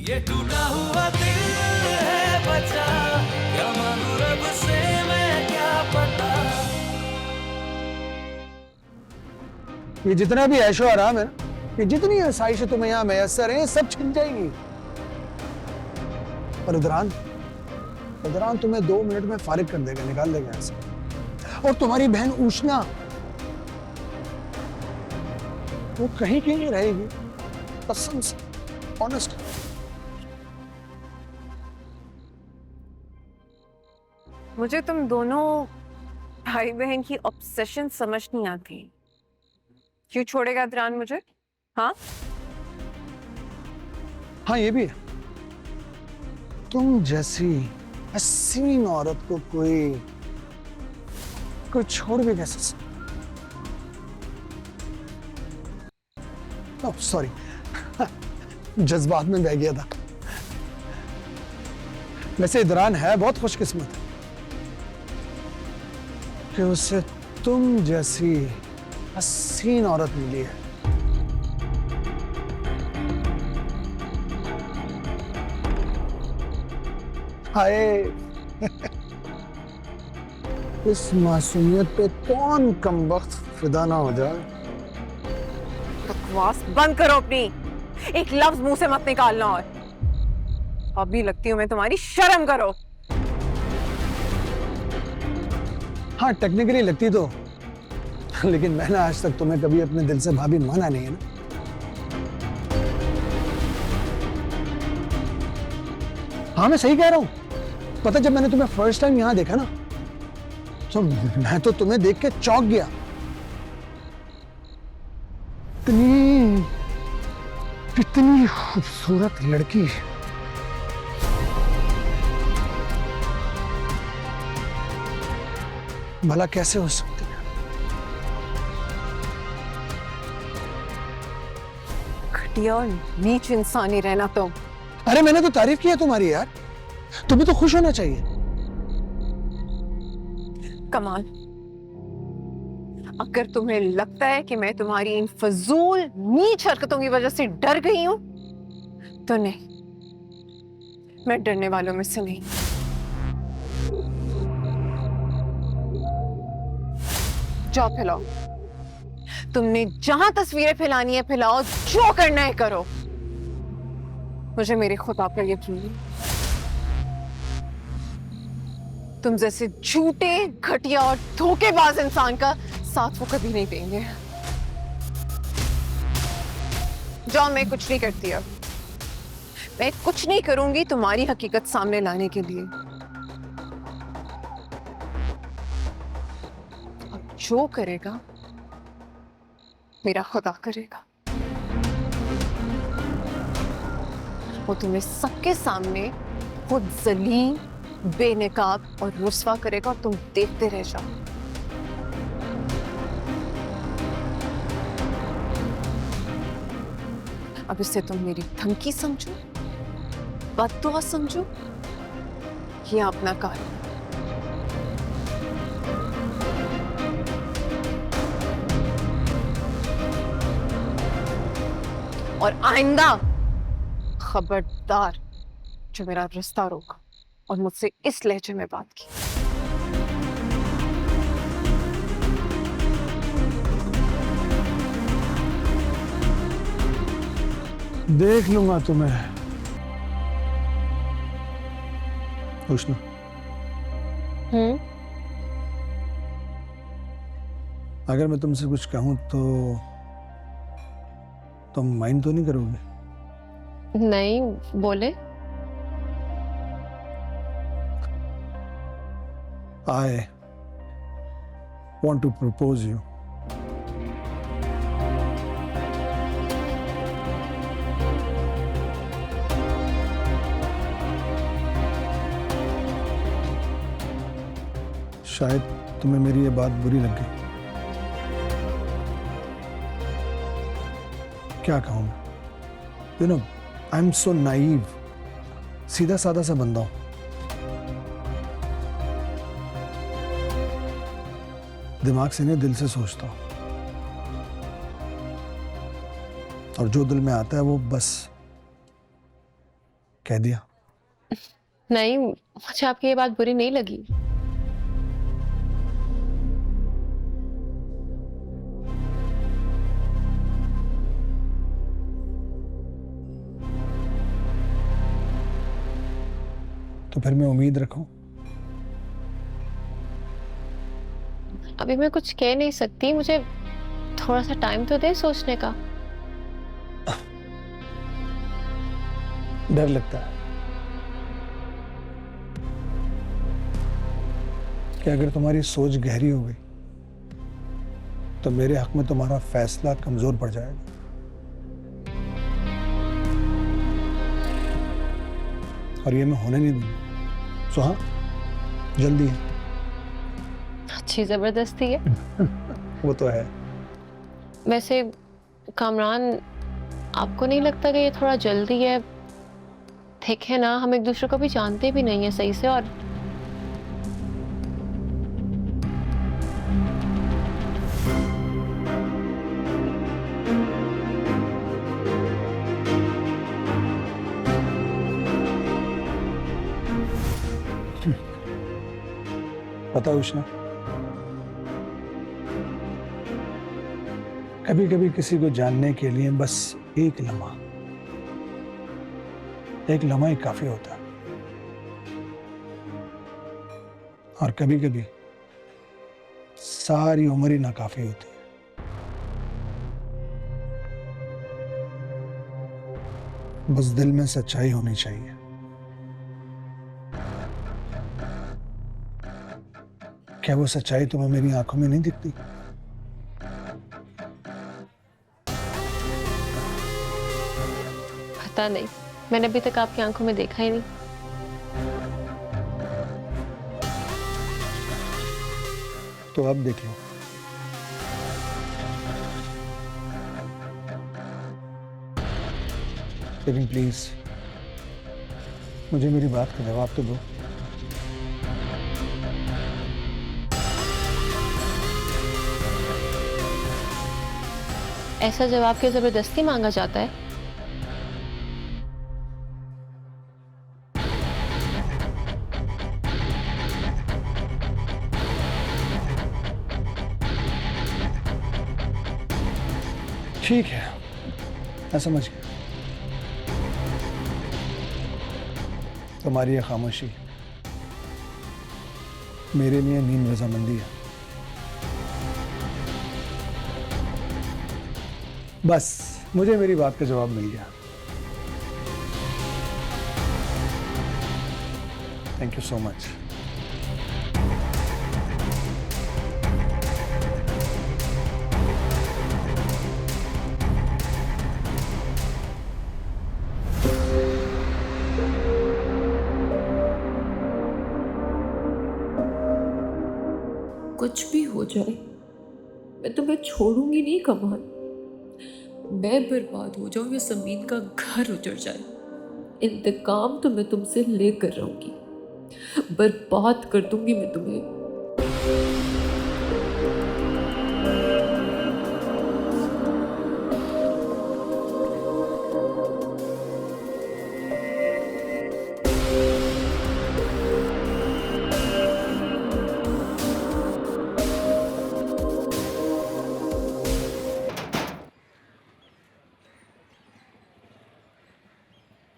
ये टूटा हुआ दिल है बचा, क्या मांगू रब से मैं क्या पता। ये जितना भी ऐशो आराम है, ये जितनी आसाइश तुम्हें यहाँ मैसर है, सब छिन जाएंगी। और उदरान तुम्हें 2 मिनट में फारिग कर देगा, निकाल देगा ऐसे। और तुम्हारी बहन उष्णा, वो कहीं कहीं रहेगी, कसम से, ऑनेस्ट। मुझे तुम दोनों भाई बहन की ऑब्सेशन समझ नहीं आती। क्यों छोड़ेगा अदरान मुझे? हाँ हाँ, ये भी है। तुम जैसी हसीन औरत को कोई छोड़ भी कैसे सकता? ओह सॉरी, जज्बात में बह गया था। वैसे इदरान है बहुत खुशकिस्मत कि उसे तुम जैसी हसीन औरत मिली है। हाय, इस मासूमियत पे कौन कमबख्त फिदा ना हो जाए। बकवास बंद करो अपनी, एक लफ्ज मुंह से मत निकालना। और अभी लगती हूँ मैं तुम्हारी, शर्म करो। हाँ टेक्निकली लगती तो, लेकिन मैंने आज तक तुम्हें कभी अपने दिल से भाभी माना नहीं है ना। हाँ मैं सही कह रहा हूं। पता जब मैंने तुम्हें फर्स्ट टाइम यहां देखा ना, तो मैं तो तुम्हें देख के चौंक गया। इतनी खूबसूरत लड़की भला कैसे हो सकती है? घटिया और नीच इंसान ही रहना तुम। अरे मैंने तो तारीफ किया तुम्हारी यार, तुम्हें तो खुश होना चाहिए। कमाल, अगर तुम्हें लगता है कि मैं तुम्हारी इन फजूल नीच हरकतों की वजह से डर गई हूं, तो नहीं, मैं डरने वालों में से नहीं। जाओ फैलाओ, तुमने जहां तस्वीरें फैलानी है फैलाओ, जो करना है करो। मुझे मेरे खुदा पर यकीन है, तुम जैसे झूठे, घटिया और धोखेबाज इंसान का साथ वो कभी नहीं देंगे। जाओ, मैं कुछ नहीं करती अब। मैं कुछ नहीं करूंगी तुम्हारी हकीकत सामने लाने के लिए। अब जो करेगा मेरा खुदा करेगा। वो तुम्हें सबके सामने खुद जलील, बेनकाब और रुस्वा करेगा और तुम देखते रह जाओ। अब इसे तुम मेरी धमकी समझो, बद्दुआ समझो, या अपना कार्य। और आइंदा खबरदार जो मेरा रास्ता रोका और मुझसे इस लहजे में बात की। देख लूंगा तुम्हें उष्णा। अगर मैं तुमसे कुछ कहूं तो तुम माइंड तो नहीं करोगे? नहीं, बोले। I want to propose you. शायद तुम्हें मेरी ये बात बुरी लग गई। क्या कहूं मैं? You know, I'm so naive. सीधा साधा सा बंदा हूं। दिमाग से नहीं, दिल से सोचता हूं। और जो दिल में आता है वो बस कह दिया? नहीं, मुझे आपकी ये बात बुरी नहीं लगी। तो फिर मैं उम्मीद रखूं? अभी मैं कुछ कह नहीं सकती, मुझे थोड़ा सा टाइम तो दे सोचने का। डर लगता है कि अगर तुम्हारी सोच गहरी हो गई तो मेरे हक में तुम्हारा फैसला कमजोर पड़ जाएगा। और ये मैं होने नहीं दूंगा। सो हाँ, जल्दी है। अच्छी जबरदस्ती है। वो तो है। वैसे कामरान, आपको नहीं लगता कि ये थोड़ा जल्दी है? देखे ना, हम एक दूसरे को भी जानते भी नहीं है सही से। और पता है उष्णा, कभी कभी किसी को जानने के लिए बस एक लम्हा ही काफी होता है। और कभी कभी सारी उम्र ही नाकाफी होती है। बस दिल में सच्चाई होनी चाहिए। क्या वो सच्चाई तुम्हें मेरी आंखों में नहीं दिखती? पता नहीं, मैंने अभी तक आपकी आंखों में देखा ही नहीं। तो अब देख लो। लेकिन प्लीज मुझे मेरी बात का जवाब तो दो। ऐसा जवाब क्या जबरदस्ती मांगा जाता है? ठीक है, मैं समझ गया। तुम्हारी ये खामोशी मेरे लिए नींद रजामंदी है। बस मुझे मेरी बात का जवाब मिल गया। Thank you so much. कुछ भी हो जाए मैं तुम्हें छोड़ूंगी नहीं कमाल। मैं बर्बाद हो जाऊं या समीन का घर उजड़ जाए, इंतकाम तो मैं तुमसे लेकर रहूंगी। बर्बाद कर दूंगी मैं तुम्हें।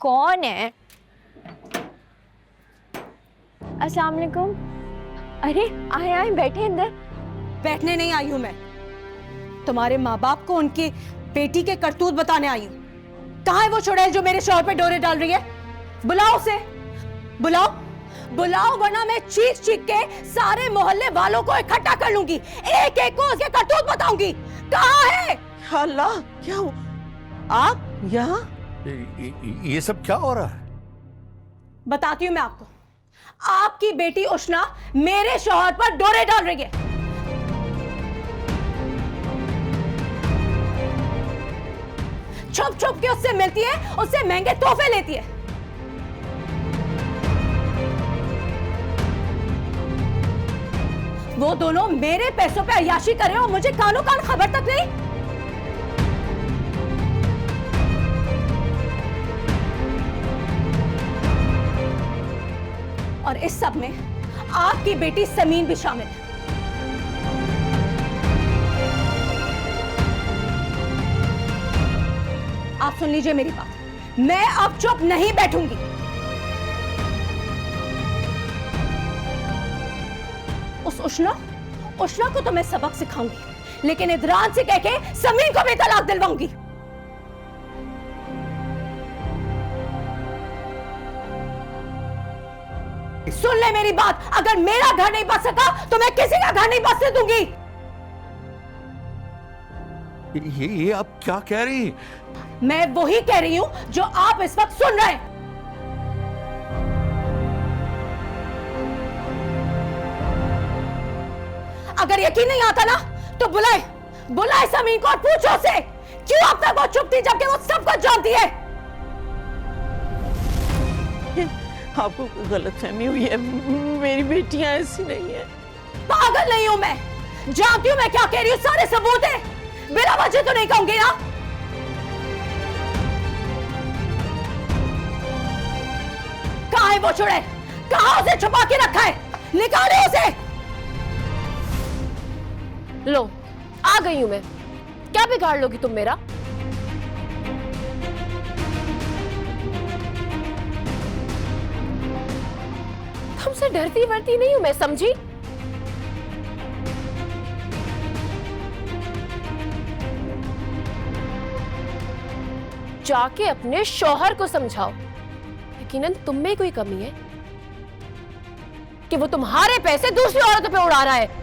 कौन है? अस्सलाम वालेकुम। अरे आए आए, बैठे अंदर। बैठने नहीं आई हूं मैं, तुम्हारे माँ बाप को उनकी बेटी के करतूत बताने आई हूं। कहाँ है वो चुड़ैल जो मेरे शौहर पे डोरे डाल रही है? बुलाओ उसे, बुलाओ बुलाओ, वरना मैं चीख चीख के सारे मोहल्ले वालों को इकट्ठा कर लूंगी, एक एक को उसके करतूत बताऊंगी। कहाँ है? अल्लाह, क्या हो आप यहाँ? ये सब क्या हो रहा है? बताती हूँ मैं आपको। आपकी बेटी उष्णा मेरे शौहर पर डोरे डाल रही है। छुप छुप के उससे मिलती है, उससे महंगे तोहफे लेती है। वो दोनों मेरे पैसों पे अय्याशी कर रहे हो, मुझे कानो कान खबर तक नहीं। इस सब में आपकी बेटी समीन भी शामिल है। आप सुन लीजिए मेरी बात, मैं अब चुप नहीं बैठूंगी। उस उष्णा को तो मैं सबक सिखाऊंगी, लेकिन इदरान से कह के समीन को भी तलाक दिलवाऊंगी। सुन ले मेरी बात, अगर मेरा घर नहीं बच सका तो मैं किसी का घर नहीं बसने दूंगी। ये आप क्या कह रही? मैं वही कह रही हूं जो आप इस वक्त सुन रहे हैं। अगर यकीन नहीं आता ना तो बुलाए समीन को और पूछो से क्यों अब तक वो चुप थी जबकि वो सब कुछ जानती है। आपको गलतफहमी हुई है, मेरी बेटियां ऐसी नहीं है। पागल नहीं हूं मैं, जानती हूं मैं क्या कह रही हूं, सारे सबूत हैं, बिना वजह तो नहीं कहूंगी ना। कहां है वो चुड़ैल, कहां उसे छुपा के रखा है, निकाले उसे। लो आ गई हूं मैं, क्या बिगाड़ लोगी तुम मेरा? तुमसे डरती वरती नहीं हूं मैं, समझी? जाके अपने शौहर को समझाओ, यकीनन तुम में कोई कमी है कि वो तुम्हारे पैसे दूसरी औरतों पे उड़ा रहा है।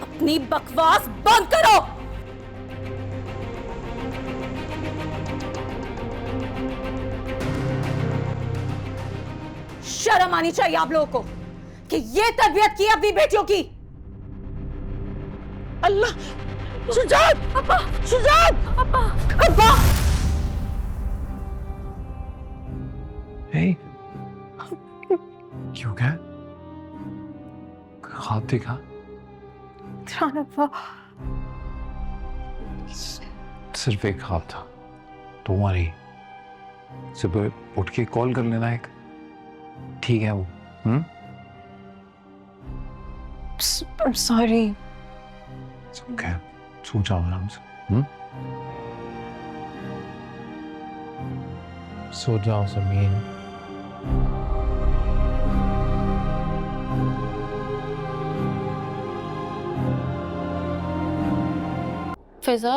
अपनी बकवास बंद करो। शर्म आनी चाहिए आप लोगों को कि ये तरबियत की अपनी बेटियों की। अल्लाह, सुजात, अब्बा, सुजात, अब्बा, अब्बा। क्यों क्या? ख्वाब देखा? सिर्फ एक ख्वाब था, तो वही सुबह उठ के कॉल कर लेना एक, ठीक है वो? सॉरी। ओके, सो जाओ आराम से। सो जाओ समीन। फिजा,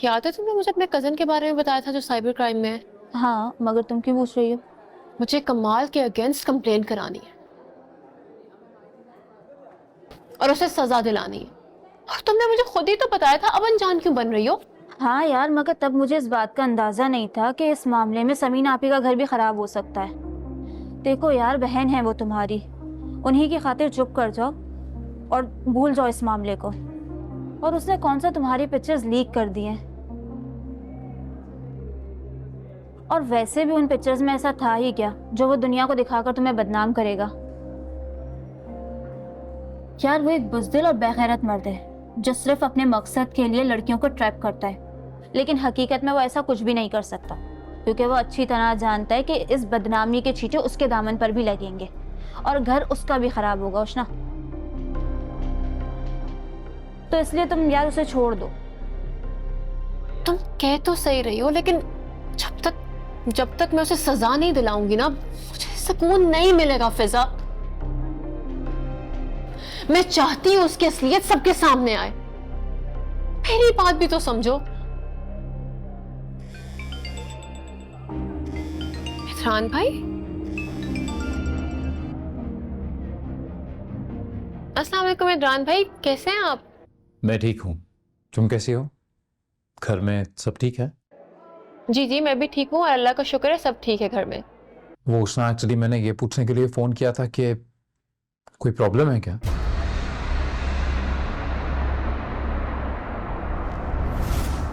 याद है तुमने मुझे अपने कजन के बारे में बताया था जो साइबर क्राइम में है? हाँ, मगर तुम क्यों पूछ रही हो? मुझे कमाल के अगेंस्ट कंप्लेन करानी है और उसे सजा दिलानी है। और तुमने मुझे खुद ही तो बताया था, अब अनजान क्यों बन रही हो? हाँ यार, मगर तब मुझे इस बात का अंदाजा नहीं था कि इस मामले में समीन आपी का घर भी खराब हो सकता है। देखो यार, बहन है वो तुम्हारी, उन्हीं की खातिर चुप कर जाओ और भूल जाओ इस मामले को। और उसने कौन सा तुम्हारी पिक्चर्स लीक कर दी हैं? और वैसे भी उन पिक्चर्स में ऐसा था ही क्या जो वो दुनिया को दिखाकर तुम्हें बदनाम करेगा? यार वो एक बुज़दिल और बेगैरत मर्द है जो सिर्फ अपने मकसद के लिए लड़कियों को ट्रैप करता है, लेकिन हकीकत में वो ऐसा कुछ भी नहीं कर सकता, क्योंकि वो अच्छी तरह जानता है कि इस बदनामी के छींटे उसके दामन पर भी लगेंगे और घर उसका भी खराब होगा। उष्णा, तो इसलिए तुम यार उसे छोड़ दो। तुम कह तो सही रही हो, लेकिन जब तक मैं उसे सजा नहीं दिलाऊंगी ना, मुझे सुकून नहीं मिलेगा फिजा। मैं चाहती हूं उसकी असलियत सबके सामने आए। मेरी बात भी तो समझो। इदरान भाई, अस्सलाम वालेकुम। इदरान भाई, कैसे हैं आप? मैं ठीक हूँ, तुम कैसी हो? घर में सब ठीक है? जी, मैं भी ठीक हूँ और अल्लाह का शुक्र है सब ठीक है घर में। वो उष्णा, एक्चुअली मैंने ये पूछने के लिए फ़ोन किया था कि कोई प्रॉब्लम है क्या?